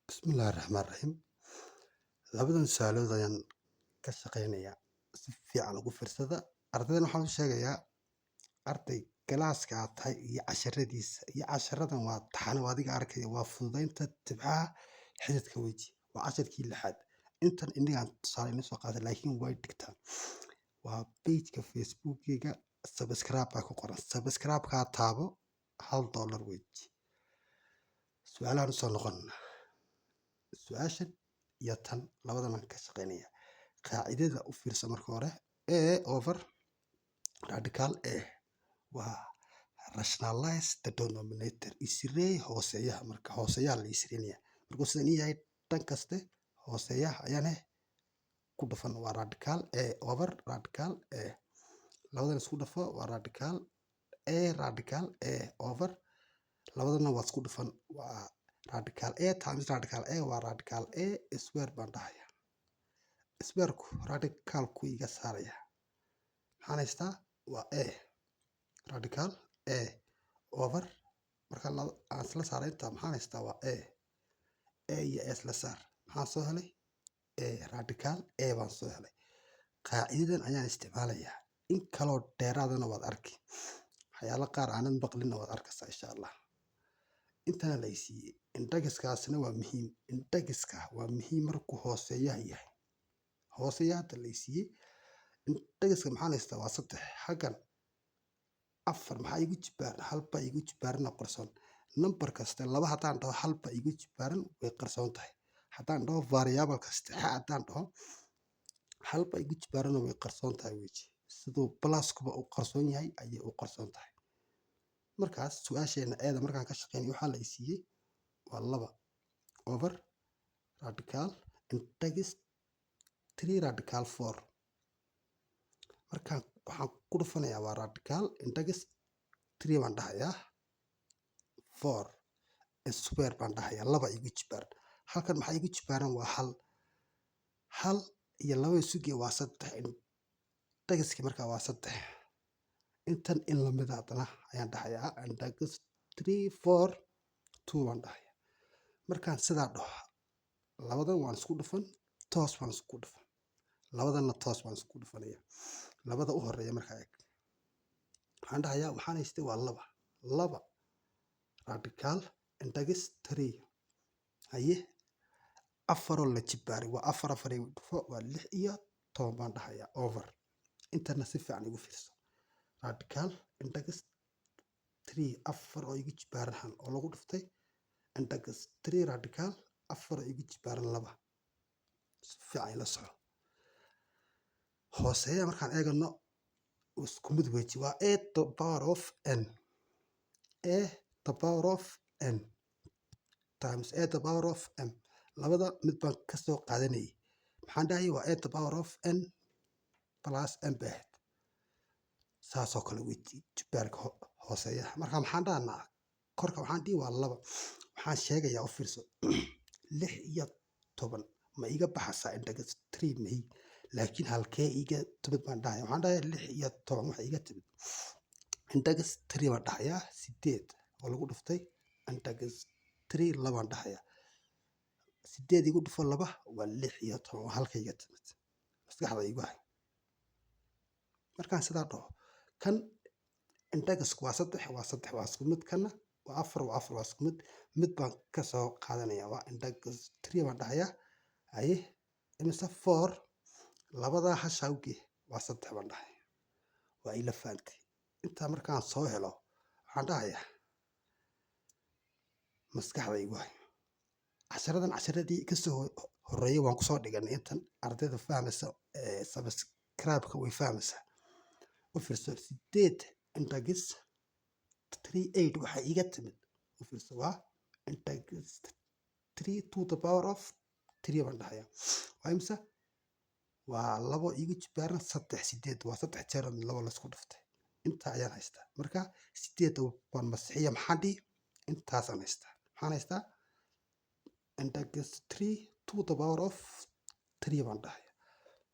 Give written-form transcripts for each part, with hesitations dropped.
بسم الله الرحمن الرحيم labadan su'aalood ayaan ka shaqeynayaa si fiican ugu fiirsada ardaydan waxaan u sheegayaa arday galaaska aad tahay iyo casharadiisa iyo casharadan waa taxane oo adiga arkaya waa fududeynta tibcaha xididka weji waa casharkii lixaad intan inagaan tusaale ina soo qaaday laakiin way dhigtaan waa pageka facebookiga subscribe baa ku qoran subscribe-kaa taabo $1 weji su-aalahan usoo noqonana su-aashan iyo tan labadan aan ka shaqeynaya qaacidada u fiirsa marka hore a over radical a waa rationalize the denominator isiree hooseeyaha marka hooseeyaha la isirinaya markuu sidan yahay dhan kaste hooseeyaha ayaana ku dhafan waa radical a over radical a labadan isku dhafo waa radical a over labadana waa isku dhafan waa radical a times radical a waa radical a square baan dhahaya square-ku radicalku iga saaraya maxaan haystaa waa a radical a over marka aan isla saaray intaa maxaan haystaa waa a iyo a isla saar maxaan soo helay a radical a baan soo helay qaacidadan ayaan isticmaalayaa in kaloo dheeraadana waad arki waxyaalo qaar aanan maqlinna waad arkaysaa insha allah intana la isiiyey indhagiskaasina waa muhiim indhagiska waa muhiim markuu hooseeyaha yahay hooseeyaha hadda la isiiyey indhagiska maxaan haystaa waa 3 xaggan 4 maxaa igu jibaaran halba igu jibaarana qarsoon number kasta laba haddaan dhaho halba igu jibaaran way qarsoon tahay haddaan dhaho variable kasta haddaan dhaho halba igu jibaarana way qarsoon tahay weji siduu pluskuba u qarsoon yahay ayay u qarsoon tahay markaas su-aasheena eeda markaan ka shaqeynay waxaa la isiiyey waa 2 over radical indagis 3 radical 4 markaan waxaan ku dhufanayaa waa radical indagis 3 baan dhahayaa 4 square baan dhahayaa 2 igu jibaaran halkan maxaa igu jibaaran waa hal iyo 2 isuge waa 3 indagiski markaa waa 3 intan in lamid haddana ayaan dhahayaa indagis 3 4 2 baan dhahayaa markaan sidaa dhaho labadan waan isku dhufan toos baan isku dhufan labadana toos baan isku dhufanaya labada u horeeya markaa eeg waxaan dhahayaa waxaan haystay waa 2 radical indagis 3 haye afaroo la jibaaray waa 4 igu dhufo waa 6 iyo 10 baan dhahayaa over intana si fiican igu fiirso radical indagis 3 4 oo igu jibaaran oo lagu dhuftay indagis 3 radical 4 igu jibaaran 2 si fiican ila soco hooseeya markaan eegano isku mid weji waa a to the power of n a to the power of n times a to the power of m labada mid baan ka soo qaadanayay maxaan dhahay waa a to the power of n plus m baahed saasoo kale weji jibaarka hooseeya marka maxaan dhahnaa korka waxaan dhihi waa 2 waxaan sheegayaa u fiirso 6 iyo 10 ma iga baxaysaa indagis 3 mahi laakiin halkee iga timid baan dhahayaa waxaan dhahayaa 6 iyo 10 waxa iga timid indagis 3 baan dhahayaa 8 oo lagu dhuftay indagis 3 labaan dhahayaa 8 igu dhufo 2 waa 6 iyo 10 oo halkee iga timid maskaxda igu hay markaan sidaa dhaho kan indagisku waa 3 waa isku mid kana waa 4 waa isku mid baan ka soo qaadanayaa waa indagis 3 baan dhahayaa haye imise 4 labada hashawge waa 3 baan dhahayaa waa ila faantay intaa markaan soo helo waxaan dhahayaa maskaxda igu hay casharadii kasoo horeeyay waan kusoo dhiganay intan ardayda fahmaysa subscribe-ka way fahmaysaa u fiirso 8 indagis 38 waxay iga timid u fiirso waa indagis 3 to the power of 3 baan dhahayaa waa imisa waa 2 igu jibaaran 3 8 waa 3 jeer mid 2 la isku dhuftay inta ayaan haystaa marka 8 baan masixiya maxaan dhihi intaasaan haystaa maxaan haystaa indagis 3 to the power of 3 baan dhahayaa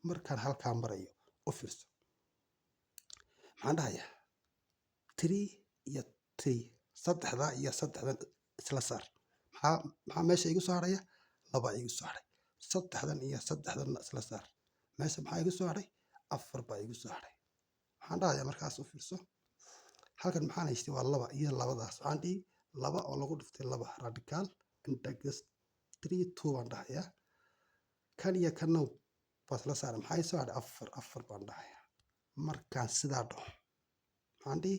markaan halkaa marayo u fiirso maxaan dhahayaa 3 iyo 3 saddexda iyo saddexdan isla saar maxaa meesha igu soo haraya laba igu soo hadhay saddexdan iyo saddexdanna isla saar meesha maxaa igu soo hadhay afar baa igu soo hadhay waxaan dhahayaa markaas u fiirso halkan maxaan haystay waa laba iyo labadaas waxaan dhihi laba oo lagu dhiftay laba radical integers 3 2 baan dhahayaa kan iyo kanna baa isla saaray maxaa ii soo hadhay afar afar baan dhahayaa markaan sidaa dhaho maxaan dhihi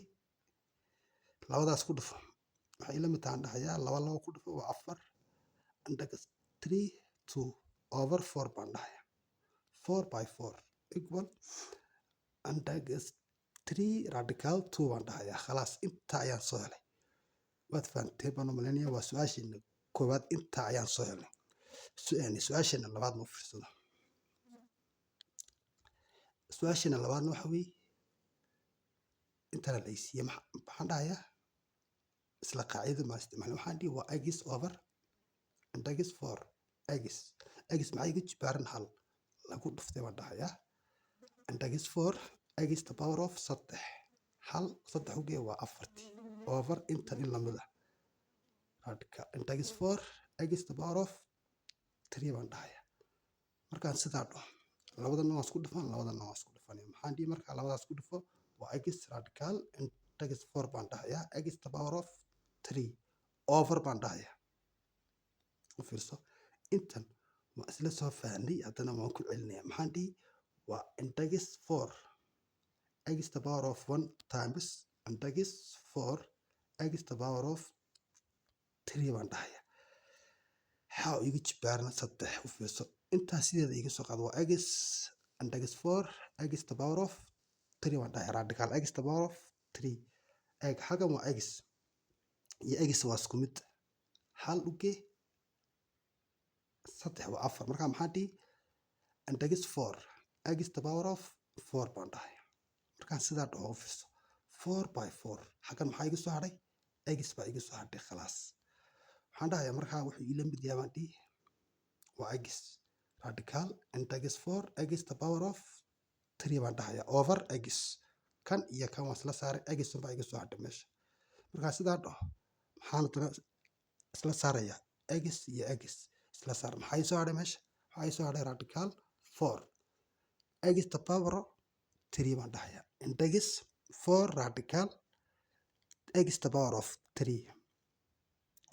labadaas ku dhufo waxay ila mid tahaan dhahayaa laba laba ku dhufo waa afar integers 3 2 over 4 baan dhahayaa 4 by 4 equal integers 3 radical 2 baan dhahayaa khalaas intaa ayaan soo helay waad fahamtay baan u malaynayaa waa su-aasheena koowaad intaa ayaan soo helnay su-aasheena labaad ma fiirsado su-aasheena labaadna waxa weeye intana la isiiye maxaan dhahayaa isla qaacidada maan isticmaalin waxaan dhihi waa x over integers 4 x maxaa iga jibaaran hal lagu dhuftay baan dhahayaa integers 4 x the power of saddex hal saddex ugee waa afartii over intan in lamid ah radical integers 4 x the power of 3 baan dhahayaa markaan sidaa dhaho labadana waan isku dhufan labadana waan isku dhufanaya maxaan dhihi markaa labadaas ku dhufo waa x radical integers 4 baan dhahayaa x the power of 3 over baan dhahayaa u fiirso intan waa isla soo fahnay haddana waan ku celinaya maxaan dhihi waa integers 4 x the power of 1 times integers 4 x the power of 3 baan dhahayaa waxaa iga jibaarna saddex u fiirso intaa sideeda iga soo qaado waa x integers 4 x the power of 3 baan dhahayaa radical x the power of 3 egg xagan waa x iyo x waa isku mid hal ugee saddex waa afar markaa maxaa dhihi integers 4 x the power of 4 baan dhahayaa markaan sidaa dhaho u fiirso 4 by 4 xagan maxaa iga soo hadhay x baa iga soo hadhay khalaas waxaan dhahayaa markaa wuxuu ila mid yahay baan dhihi waa x radical integers 4 x the power of 3 baan dhahayaa over x kan iyo kan waan isla saaray x baa iga soo hadhay meesha markaa sidaa dhaho maxaan tana isla saarayaa x iyo x isla saar maxaa ii soo hadhay meesha waxaa ii soo hadhay radical 4 x the power of 3 baan dhahayaa integers 4 radical x the power of 3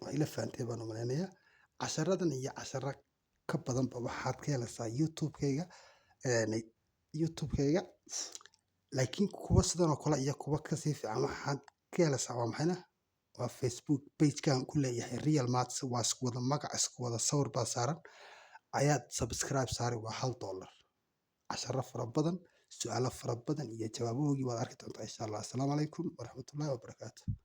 waa ila fahamtay baan u malaynayaa casharadan iyo cashara ka badanba waxaad ka helaysaa youtube-kayga laakiin kuwa sidan oo kale iyo kuwa kasii fiican waxaad ka helaysaa waa maxayna waa facebook pagekan ku leeyahay real maths waa isku wada magac isku wada sawir baa saaran ayaad subscribe saari waa $1 casharo fara badan su-aalo fara badan iyo jawaabahoogii waad arki doontaa insha allah assalaamu calaykum waraxmatullaahi wabarakaatu